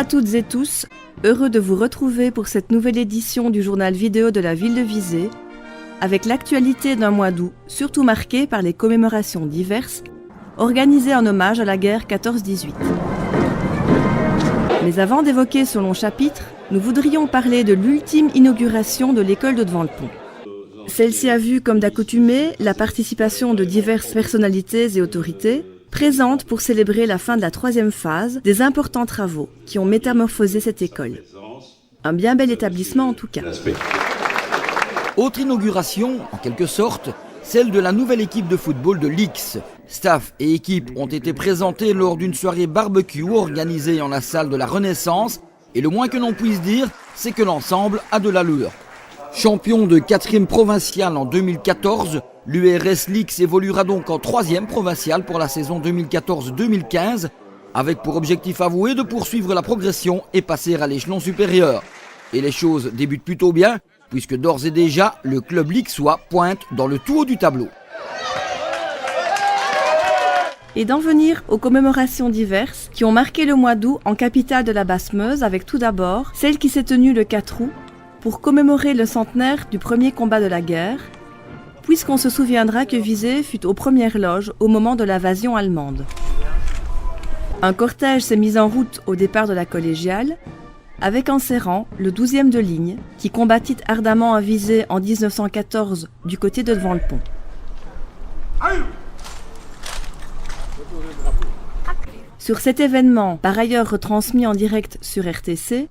à toutes et tous, heureux de vous retrouver pour cette nouvelle édition du journal vidéo de la ville de Visé, avec l'actualité d'un mois d'août, surtout marqué par les commémorations diverses, organisées en hommage à la guerre 14-18. Mais avant d'évoquer ce long chapitre, nous voudrions parler de l'ultime inauguration de l'école de Devant-le-Pont. Celle-ci a vu, comme d'accoutumé, la participation de diverses personnalités et autorités, présentes pour célébrer la fin de la 3e phase des importants travaux qui ont métamorphosé cette école. Un bien bel établissement en tout cas. Autre inauguration, en quelque sorte, celle de la nouvelle équipe de football de l'X. Staff et équipe ont été présentés lors d'une soirée barbecue organisée en la salle de la Renaissance et le moins que l'on puisse dire, c'est que l'ensemble a de l'allure. Champion de 4e provincial en 2014, l'URS Lix évoluera donc en 3e provincial pour la saison 2014-2015, avec pour objectif avoué de poursuivre la progression et passer à l'échelon supérieur. Et les choses débutent plutôt bien, puisque d'ores et déjà, le club lixois pointe dans le tout haut du tableau. Et d'en venir aux commémorations diverses qui ont marqué le mois d'août en capitale de la Basse-Meuse, avec tout d'abord celle qui s'est tenue le 4 août pour commémorer le centenaire du premier combat de la guerre, puisqu'on se souviendra que Visé fut aux premières loges au moment de l'invasion allemande. Un cortège s'est mis en route au départ de la collégiale, avec en serrant le 12e de ligne, qui combattit ardemment à Visé en 1914 du côté de Devant-le-Pont. Sur cet événement, par ailleurs retransmis en direct sur RTC,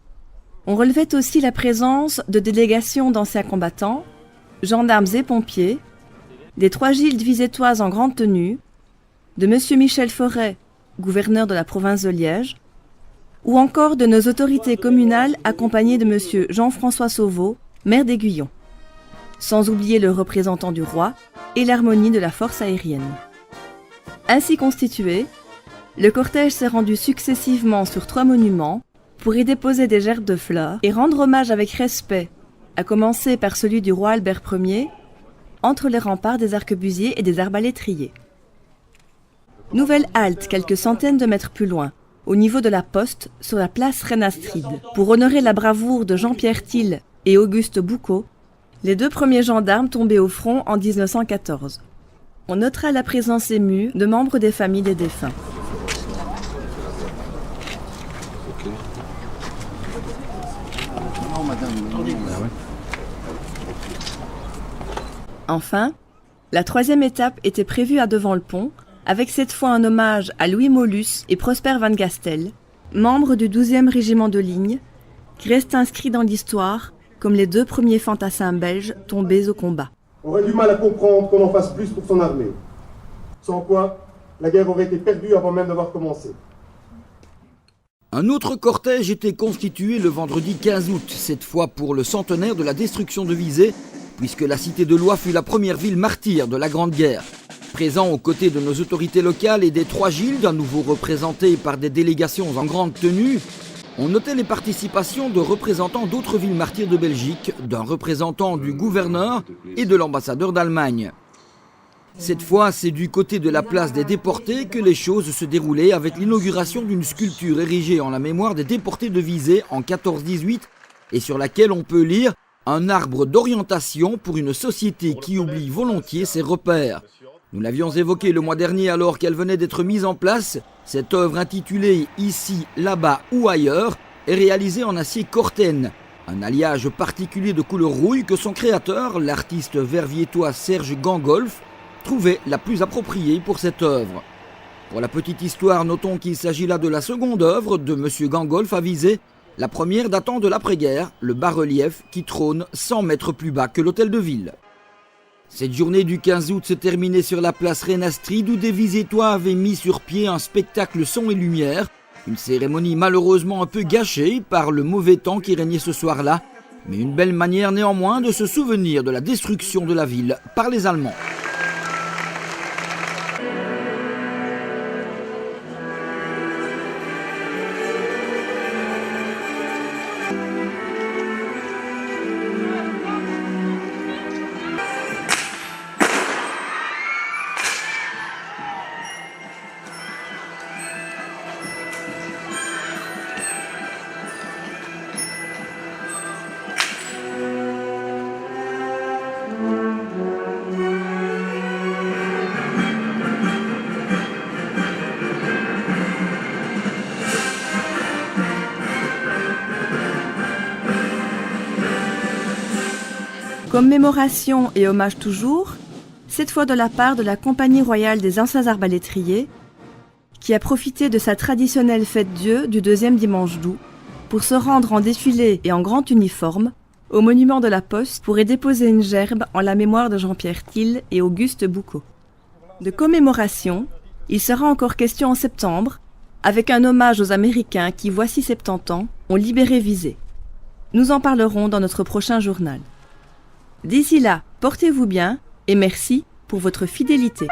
on relevait aussi la présence de délégations d'anciens combattants, gendarmes et pompiers, des 3 gildes visétoises en grande tenue, de M. Michel Forêt, gouverneur de la province de Liège, ou encore de nos autorités communales accompagnées de M. Jean-François Sauveau, maire d'Aiguillon, sans oublier le représentant du roi et l'harmonie de la force aérienne. Ainsi constitué, le cortège s'est rendu successivement sur 3 monuments pour y déposer des gerbes de fleurs et rendre hommage avec respect, à commencer par celui du roi Albert Ier, entre les remparts des arquebusiers et des arbalétriers. Nouvelle halte quelques centaines de mètres plus loin, au niveau de la poste, sur la place Reine-Astride, pour honorer la bravoure de Jean-Pierre Thill et Auguste Boucaud, les 2 premiers gendarmes tombés au front en 1914. On notera la présence émue de membres des familles des défunts. Enfin, la 3e étape était prévue à Devant-le-Pont, avec cette fois un hommage à Louis Mollus et Prosper Van Gastel, membres du 12e régiment de ligne, qui restent inscrits dans l'histoire comme les 2 premiers fantassins belges tombés au combat. On aurait du mal à comprendre qu'on en fasse plus pour son armée. Sans quoi, la guerre aurait été perdue avant même d'avoir commencé. Un autre cortège était constitué le vendredi 15 août, cette fois pour le centenaire de la destruction de Visé, puisque la cité de Loie fut la première ville martyre de la Grande Guerre. Présent aux côtés de nos autorités locales et des 3 gildes, à nouveau représentés par des délégations en grande tenue, on notait les participations de représentants d'autres villes martyres de Belgique, d'un représentant du gouverneur et de l'ambassadeur d'Allemagne. Cette fois, c'est du côté de la place des déportés que les choses se déroulaient avec l'inauguration d'une sculpture érigée en la mémoire des déportés de Visé en 14-18 et sur laquelle on peut lire « Un arbre d'orientation pour une société qui oublie volontiers ses repères ». Nous l'avions évoqué le mois dernier alors qu'elle venait d'être mise en place. Cette œuvre intitulée « Ici, là-bas ou ailleurs » est réalisée en acier Corten, un alliage particulier de couleur rouille que son créateur, l'artiste verviétois Serge Gangolf, trouvait la plus appropriée pour cette œuvre. Pour la petite histoire, notons qu'il s'agit là de la seconde œuvre de M. Gangolf à Visé, la première datant de l'après-guerre, le bas-relief qui trône 100 mètres plus bas que l'hôtel de ville. Cette journée du 15 août se terminait sur la place Reine-Astride où des Visétois avaient mis sur pied un spectacle son et lumière, une cérémonie malheureusement un peu gâchée par le mauvais temps qui régnait ce soir-là, mais une belle manière néanmoins de se souvenir de la destruction de la ville par les Allemands. Commémoration et hommage toujours, cette fois de la part de la Compagnie royale des anciens arbalétriers, qui a profité de sa traditionnelle fête-Dieu du deuxième dimanche d'août pour se rendre en défilé et en grand uniforme au monument de la Poste pour y déposer une gerbe en la mémoire de Jean-Pierre Thill et Auguste Boucaud. De commémoration, il sera encore question en septembre, avec un hommage aux Américains qui, voici 70 ans, ont libéré Visé. Nous en parlerons dans notre prochain journal. D'ici là, portez-vous bien et merci pour votre fidélité.